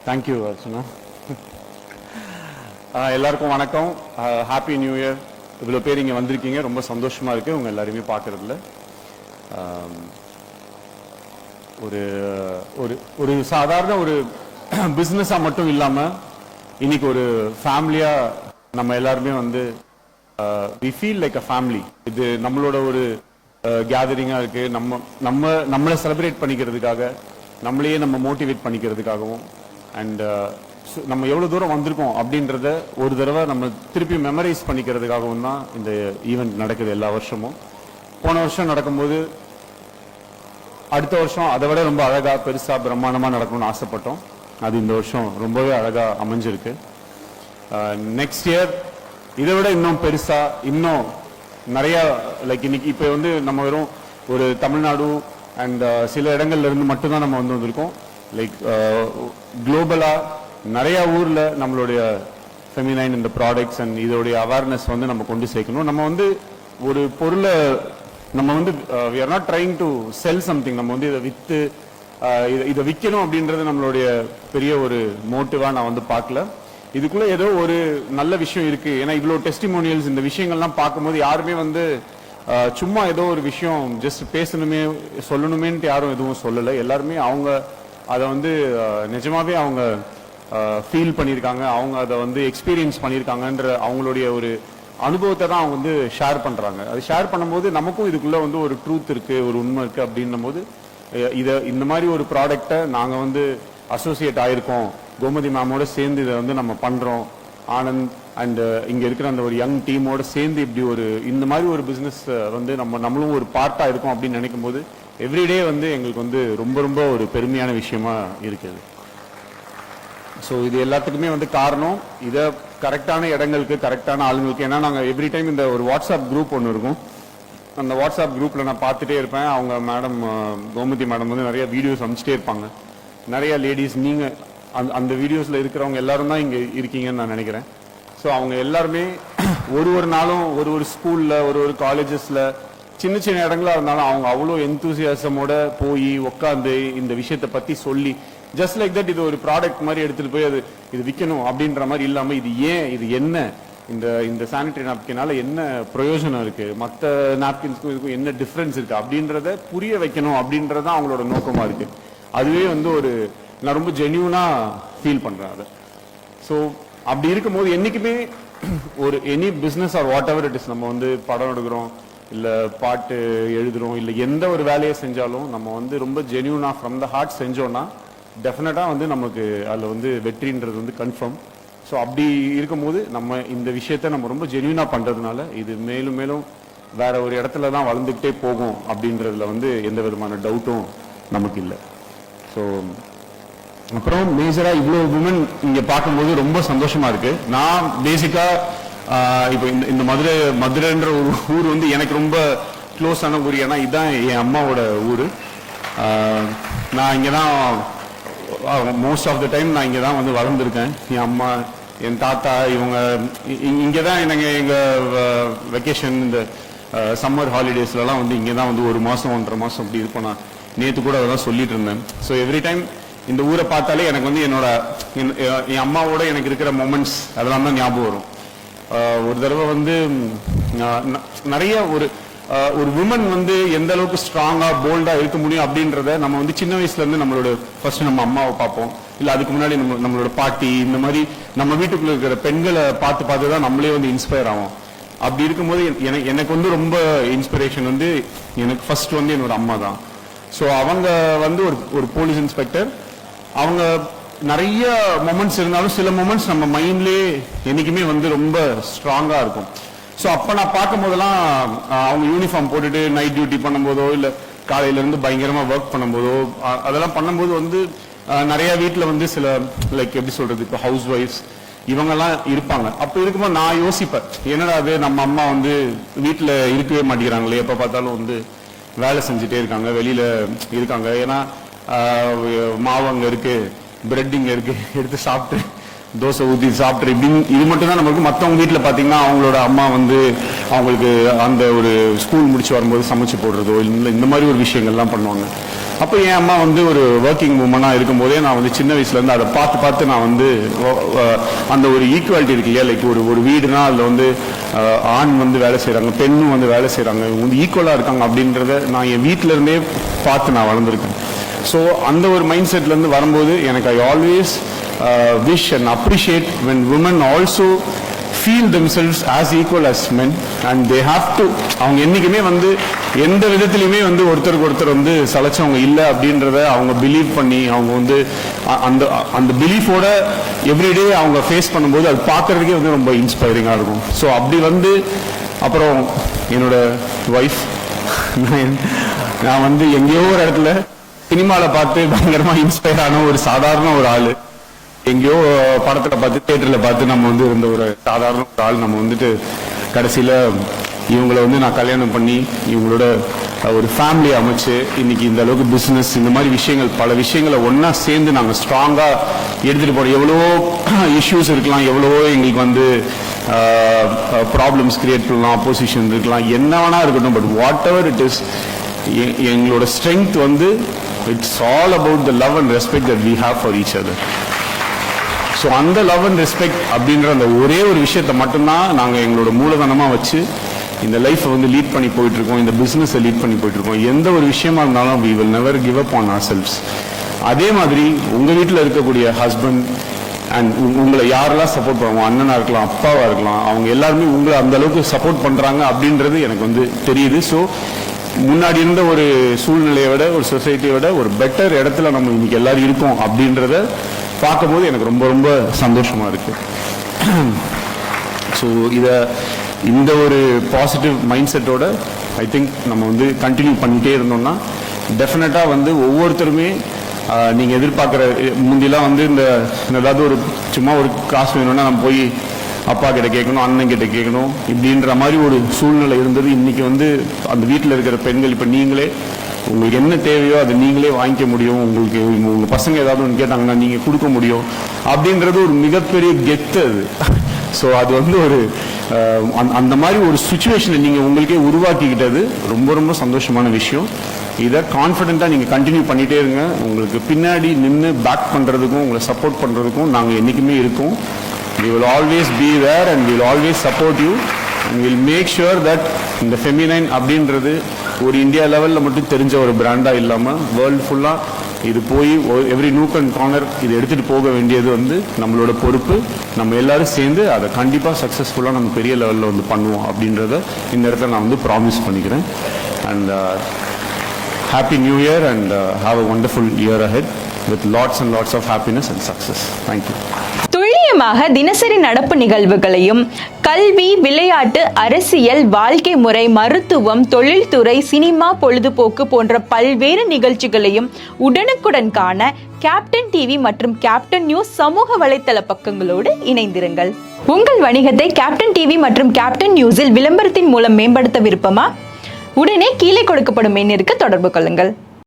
Thank you Archana. எல்லாருக்கும் வணக்கம். Happy new year. இவ்வளோ பேர் இங்கே வந்திருக்கீங்க, ரொம்ப சந்தோஷமாக இருக்குது உங்கள் எல்லாருமே பார்க்குறதுல. ஒரு ஒரு ஒரு சாதாரண ஒரு பிஸ்னஸாக மட்டும் இல்லாமல் இன்னைக்கு ஒரு ஃபேமிலியாக நம்ம எல்லாருமே வந்து we feel like a family. இது நம்மளோட ஒரு கேதரிங்காக இருக்குது. நம்மளை செலிப்ரேட் பண்ணிக்கிறதுக்காக, நம்மளையே நம்ம மோட்டிவேட் பண்ணிக்கிறதுக்காகவும், அண்ட் நம்ம எவ்வளோ தூரம் வந்திருக்கோம் அப்படின்றத ஒரு தடவை நம்ம திருப்பி மெமரைஸ் பண்ணிக்கிறதுக்காகவும் தான் இந்த ஈவெண்ட் நடக்குது எல்லா வருஷமும். போன வருஷம் நடக்கும்போது அடுத்த வருஷம் அதை விட ரொம்ப அழகாக பெருசாக பிரம்மாண்டமாக நடக்கணும்னு ஆசைப்பட்டோம். அது இந்த வருஷம் ரொம்பவே அழகாக அமைஞ்சிருக்கு. நெக்ஸ்ட் இயர் இதை விட இன்னும் பெருசாக, இன்னும் நிறையா லைக் இன்னைக்கு இப்போ வந்து நம்ம வெறும் ஒரு தமிழ்நாடு அண்ட் சில இடங்கள்ல இருந்து மட்டும்தான் நம்ம வந்திருக்கோம். லைக் குளோபலாக நிறையா ஊரில் நம்மளுடைய ஃபெமினைன் இந்த ப்ராடக்ட்ஸ் அண்ட் இதோடைய அவேர்னஸ் வந்து நம்ம கொண்டு சேர்க்கணும். நம்ம வந்து ஒரு பொருளை நம்ம வந்து we are not trying to sell something. நம்ம வந்து இதை விற்று இதை விற்கணும் அப்படின்றது நம்மளுடைய பெரிய ஒரு மோட்டிவாக நான் வந்து பார்க்கல. இதுக்குள்ள ஏதோ ஒரு நல்ல விஷயம் இருக்கு. ஏன்னா இவ்வளோ டெஸ்டிமோனியல்ஸ் இந்த விஷயங்கள்லாம் பார்க்கும்போது யாருமே வந்து சும்மா ஏதோ ஒரு விஷயம் ஜஸ்ட் பேசணுமே சொல்லணுமேன்ட்டு யாரும் எதுவும் சொல்லலை. எல்லாருமே அவங்க அதை வந்து நிஜமாவே அவங்க ஃபீல் பண்ணியிருக்காங்க, அவங்க அதை வந்து எக்ஸ்பீரியன்ஸ் பண்ணியிருக்காங்கன்ற அவங்களுடைய ஒரு அனுபவத்தை தான் அவங்க வந்து ஷேர் பண்ணுறாங்க. அது ஷேர் பண்ணும்போது நமக்கும் இதுக்குள்ளே வந்து ஒரு ட்ரூத் இருக்குது, ஒரு உண்மை இருக்குது அப்படின்னும் போது இந்த மாதிரி ஒரு ப்ராடக்டை நாங்கள் வந்து அசோசியேட் ஆகிருக்கோம், கோமதி மேமோட சேர்ந்து இதை வந்து நம்ம பண்ணுறோம், ஆனந்த் அண்ட் இங்கே இருக்கிற அந்த ஒரு யங் டீமோட சேர்ந்து இப்படி ஒரு இந்த மாதிரி ஒரு பிஸ்னஸ் வந்து நம்மளும் ஒரு பார்ட்டாக இருக்கும் அப்படின்னு நினைக்கும் போது எவ்ரிடே வந்து எங்களுக்கு வந்து ரொம்ப ரொம்ப ஒரு பெருமையான விஷயமா இருக்குது. ஸோ இது எல்லாத்துக்குமே வந்து காரணம் இதை கரெக்டான இடங்களுக்கு கரெக்டான ஆளுங்களுக்கு. ஏன்னா நாங்கள் எவ்ரி டைம் இந்த ஒரு வாட்ஸ்அப் குரூப் ஒன்று இருக்கும். அந்த வாட்ஸ்அப் குரூப்பில் நான் பார்த்துட்டே இருப்பேன். அவங்க மேடம் கோமதி மேடம் வந்து நிறைய வீடியோஸ் அனுப்பிச்சிட்டே இருப்பாங்க. நிறைய லேடிஸ் நீங்கள் அந்த வீடியோஸில் இருக்கிறவங்க எல்லாரும் தான் இங்கே இருக்கீங்கன்னு நான் நினைக்கிறேன். ஸோ அவங்க எல்லாருமே ஒரு நாளும் ஒரு ஸ்கூலில் ஒரு காலேஜஸில் சின்ன சின்ன இடங்களா இருந்தாலும் அவங்க அவ்வளோ எந்தூசியாசமோட போய் உட்காந்து இந்த விஷயத்தை பற்றி சொல்லி ஜஸ்ட் லைக் தட் இது ஒரு ப்ராடக்ட் மாதிரி எடுத்துகிட்டு போய் இது விற்கணும் அப்படின்ற மாதிரி இல்லாமல் இது ஏன், இது என்ன, இந்த சானிடரி நாப்கினால என்ன பிரயோஜனம் இருக்குது, மற்ற நாப்கின்ஸ்க்கும் இதுக்கும் என்ன டிஃப்ரென்ஸ் இருக்குது அப்படின்றத புரிய வைக்கணும் அப்படின்றதான் அவங்களோட நோக்கமாக இருக்குது. அதுவே வந்து ஒரு நான் ரொம்ப ஜென்யூனாக ஃபீல் பண்ணுறேன் அதை. ஸோ அப்படி இருக்கும்போது என்றைக்குமே ஒரு any business or what ever it is, நம்ம வந்து படம் எடுக்கிறோம் இல்லை பாட்டு எழுதுகிறோம் இல்லை எந்த ஒரு வேலையை செஞ்சாலும் நம்ம வந்து ரொம்ப ஜென்யூனாக ஃப்ரம் த ஹார்ட் செஞ்சோன்னா டெஃபினட்டாக வந்து நமக்கு அதில் வந்து வெற்றின்றது வந்து கன்ஃபார்ம். ஸோ அப்படி இருக்கும்போது நம்ம இந்த விஷயத்த நம்ம ரொம்ப ஜென்யூனாக பண்ணுறதுனால இது மேலும் மேலும் வேற ஒரு இடத்துல தான் வளர்ந்துக்கிட்டே போகும் அப்படின்றதுல வந்து எந்த விதமான டவுட்டும் நமக்கு இல்லை. ஸோ அப்புறம் மேஜராக இவ்வளோ விமன் இங்கே பார்க்கும்போது ரொம்ப சந்தோஷமாக இருக்குது. நான் பேசிக்காக இப்போ இந்த மதுரைன்ற ஒரு ஊர் வந்து எனக்கு ரொம்ப க்ளோஸான ஊர். ஏன்னா இதுதான் என் அம்மாவோட ஊர். நான் இங்கே தான் மோஸ்ட் ஆஃப் த டைம் நான் இங்கே தான் வந்து வளர்ந்துருக்கேன். என் அம்மா, என் தாத்தா இவங்க இங்கே தான் எங்கள் வெக்கேஷன் இந்த சம்மர் ஹாலிடேஸ்லலாம் வந்து இங்கே தான் வந்து 1 மாதம் 1.5 மாதம் அப்படி இருப்போம். நான் நேற்று கூட அதெல்லாம் சொல்லிட்டு இருந்தேன். ஸோ எவ்ரி டைம் இந்த ஊரை பார்த்தாலே எனக்கு வந்து என் அம்மாவோட எனக்கு இருக்கிற மொமெண்ட்ஸ் அதெல்லாம் தான் ஞாபகம் வரும். ஒரு தடவை வந்து நிறைய ஒரு விமன் வந்து எந்த அளவுக்கு ஸ்ட்ராங்கா போல்டா இருக்க முடியும் அப்படின்றத நம்ம வந்து சின்ன வயசுல இருந்து நம்மளோட ஃபர்ஸ்ட் நம்ம அம்மாவை பார்ப்போம், இல்லை அதுக்கு முன்னாடி நம்மளோட பாட்டி, இந்த மாதிரி நம்ம வீட்டுக்குள்ள இருக்கிற பெண்களை பார்த்து தான் நம்மளே வந்து இன்ஸ்பயர் ஆகும். அப்படி இருக்கும்போது எனக்கு வந்து ரொம்ப இன்ஸ்பிரேஷன் வந்து எனக்கு ஃபர்ஸ்ட் வந்து என்னோட அம்மா தான். ஸோ அவங்க வந்து ஒரு போலீஸ் இன்ஸ்பெக்டர். அவங்க நிறைய மொமெண்ட்ஸ் இருந்தாலும் சில மொமெண்ட்ஸ் நம்ம மைண்ட்லேயே என்னைக்குமே வந்து ரொம்ப ஸ்ட்ராங்காக இருக்கும். ஸோ அப்போ நான் பார்க்கும் போதெல்லாம் அவங்க யூனிஃபார்ம் போட்டுட்டு நைட் டியூட்டி பண்ணும்போதோ இல்லை காலையிலேருந்து பயங்கரமாக ஒர்க் பண்ணும்போதோ அதெல்லாம் பண்ணும்போது வந்து நிறைய வீட்டில் வந்து சில லைக் எப்படி சொல்கிறது, இப்போ ஹவுஸ் ஒய்ஃப்ஸ் இவங்கெல்லாம் இருப்பாங்க. அப்போ இருக்கும்போது நான் யோசிப்பேன், என்னடா அது நம்ம அம்மா வந்து வீட்டில் இருக்கவே மாட்டேங்கிறாங்களே, எப்போ பார்த்தாலும் வந்து வேலை செஞ்சுட்டே இருக்காங்க, வெளியில் இருக்காங்க. ஏன்னா மாவு அங்கே இருக்குது, பிரெட் இங்கே இருக்குது, எடுத்து சாப்பிட்டு தோசை ஊற்றி சாப்பிட்டு இப்படின்னு இது மட்டும் தான் நமக்கு. மற்றவங்க வீட்டில் பார்த்தீங்கன்னா அவங்களோட அம்மா வந்து அவங்களுக்கு அந்த ஒரு ஸ்கூல் முடிச்சு வரும்போது சமைச்சு போடுறதோ இல்லை இந்த மாதிரி ஒரு விஷயங்கள்லாம் பண்ணுவாங்க. அப்போ என் அம்மா வந்து ஒரு ஒர்க்கிங் உமனாக இருக்கும்போதே நான் வந்து சின்ன வயசுலேருந்து அதை பார்த்து நான் வந்து அந்த ஒரு ஈக்குவாலிட்டி இருக்கு இல்லையா, லைக் ஒரு வீடுனா அதில் வந்து ஆண் வந்து வேலை செய்கிறாங்க, பெண்ணும் வந்து வேலை செய்கிறாங்க, இவங்க வந்து ஈக்குவலாக இருக்காங்க அப்படின்றத நான் என் வீட்டிலேருந்தே பார்த்து நான் வளர்ந்துருக்கேன். ஸோ அந்த ஒரு மைண்ட் செட்லேருந்து வரும்போது எனக்கு I always wish and appreciate when women also feel themselves as equal as men and they have to. அவங்க என்னைக்குமே வந்து எந்த விதத்திலையுமே வந்து ஒருத்தருக்கு ஒருத்தர் வந்து சலைச்சவங்க இல்லை அப்படின்றத அவங்க பிலீவ் பண்ணி அவங்க வந்து அந்த அந்த பிலீஃபோட எவ்ரிடே அவங்க ஃபேஸ் பண்ணும்போது அது பார்க்கறதுக்கே வந்து ரொம்ப இன்ஸ்பைரிங்காக இருக்கும். ஸோ அப்படி வந்து அப்புறம் என்னோட ஒய்ஃப் நான் வந்து எங்கேயோ ஒரு இடத்துல சினிமாவில் பார்த்து பயங்கரமாக இன்ஸ்பயர் ஆன ஒரு சாதாரண ஒரு ஆள், எங்கேயோ படத்துல பார்த்து தியேட்டர்ல பார்த்து நம்ம வந்து இருந்த ஒரு சாதாரண ஒரு ஆள் நம்ம வந்துட்டு கடைசியில இவங்களை வந்து நான் கல்யாணம் பண்ணி இவங்களோட ஒரு ஃபேமிலி அமைச்சு இன்னைக்கு இந்த அளவுக்கு பிஸ்னஸ் இந்த மாதிரி விஷயங்கள் பல விஷயங்களை ஒன்னா சேர்ந்து நாங்கள் ஸ்ட்ராங்கா எடுத்துட்டு போறோம். எவ்வளவோ இஷ்யூஸ் இருக்கலாம், எவ்வளவோ எங்களுக்கு வந்து ப்ராப்ளம்ஸ் கிரியேட் பண்ணலாம், அப்போசிஷன் இருக்கலாம், என்ன வேணா இருக்கட்டும், but whatever it is எங்களோட ஸ்ட்ரென்த் வந்து it's all about the love and respect that we have for each other. So அந்த லவ் அண்ட் ரெஸ்பெக்ட் அப்படின்ற அந்த ஒரே ஒரு விஷயத்தை மட்டும்தான் நாங்கள் எங்களோட மூலதனமாக வச்சு இந்த லைஃப்பை வந்து லீட் பண்ணி போயிட்டு இருக்கோம், இந்த பிஸ்னஸை லீட் பண்ணி போயிட்டு இருக்கோம். எந்த ஒரு விஷயமா இருந்தாலும் we will never give up on ourselves. அதே மாதிரி உங்கள் வீட்டில் இருக்கக்கூடிய ஹஸ்பண்ட் அண்ட் உங்களை யாரெல்லாம் சப்போர்ட் பண்ணுவாங்க, அண்ணனாக இருக்கலாம், அப்பாவாக இருக்கலாம், அவங்க எல்லாருமே உங்களை அந்த அளவுக்கு சப்போர்ட் பண்ணுறாங்க அப்படின்றது எனக்கு வந்து தெரியுது. ஸோ முன்னாடி இருந்த ஒரு சூழ்நிலையை விட ஒரு சொசைட்டியை விட ஒரு பெட்டர் இடத்துல நம்ம இன்னைக்கு எல்லாரும் இருக்கோம் அப்படின்றத பார்க்கும்போது எனக்கு ரொம்ப ரொம்ப சந்தோஷமா இருக்கு. ஸோ இந்த ஒரு பாசிட்டிவ் மைண்ட் செட்டோட ஐ திங்க் நம்ம வந்து கண்டினியூ பண்ணிகிட்டே இருந்தோம்னா டெஃபினட்டாக வந்து ஒவ்வொருத்தருமே நீங்கள் எதிர்பார்க்குற முந்திலாம் வந்து இந்த ஏதாவது ஒரு சும்மா ஒரு காசு வேணும்னா நம்ம போய் அப்பா கிட்ட கேட்கணும், அண்ணன் கிட்ட கேட்கணும், இப்படின்ற மாதிரி ஒரு சூழ்நிலை இருந்தது. இன்னைக்கு வந்து அந்த வீட்டில் இருக்கிற பெண்கள் இப்போ நீங்களே உங்களுக்கு என்ன தேவையோ அதை நீங்களே வாங்கிக்க முடியும், உங்களுக்கு உங்கள் பசங்க ஏதாவது ஒன்று கேட்டாங்கன்னா நீங்கள் கொடுக்க முடியும் அப்படின்றது ஒரு மிகப்பெரிய கெத்து அது. ஸோ அது வந்து ஒரு அந்த மாதிரி ஒரு சுச்சுவேஷனை நீங்கள் உங்களுக்கே உருவாக்கிக்கிட்டது ரொம்ப ரொம்ப சந்தோஷமான விஷயம். இதை கான்ஃபிடென்ட்டாக நீங்கள் கண்டினியூ பண்ணிகிட்டே இருங்க. உங்களுக்கு பின்னாடி நின்று பேக் பண்ணுறதுக்கும் உங்களை சப்போர்ட் பண்ணுறதுக்கும் நாங்கள் என்றைக்குமே இருக்கோம். We will always be there and we will always support you and we will make sure that இந்த ஃபெமினைன் அப்படின்றது ஒரு இந்தியா லெவலில் மட்டும் தெரிஞ்ச ஒரு பிராண்டாக இல்லாமல் வேர்ல்டு ஃபுல்லாக இது போய் எவ்ரி நூக் அண்ட் கார்னர் இது எடுத்துகிட்டு போக வேண்டியது வந்து நம்மளோட பொறுப்பு. நம்ம எல்லாரும் சேர்ந்து அதை கண்டிப்பாக சக்ஸஸ்ஃபுல்லாக நம்ம பெரிய லெவலில் வந்து பண்ணுவோம் அப்படின்றத இந்த இடத்துல நான் வந்து ப்ராமிஸ் பண்ணிக்கிறேன். And happy new year and have a wonderful year ahead with lots and lots of happiness and success. Thank you. துல்லியமாக தினசரி நடப்பு நிகழ்வுகளையும் கல்வி, விளையாட்டு, அரசியல், வாழ்க்கை முறை, மருத்துவம், தொழில்துறை, சினிமா, பொழுதுபோக்கு போன்ற பல்வேறு நிகழ்ச்சிகளையும் உடனுக்குடன் காண கேப்டன் டிவி மற்றும் கேப்டன் நியூஸ் சமூக வலைத்தள பக்கங்களோடு இணைந்திருங்கள். உங்கள் வணிகத்தை கேப்டன் டிவி மற்றும் கேப்டன் நியூஸில் விளம்பரத்தின் மூலம் மேம்படுத்த விருப்பமா? உடனே கீழே கொடுக்கப்படும் எண்ணிற்கு தொடர்பு கொள்ளுங்கள்.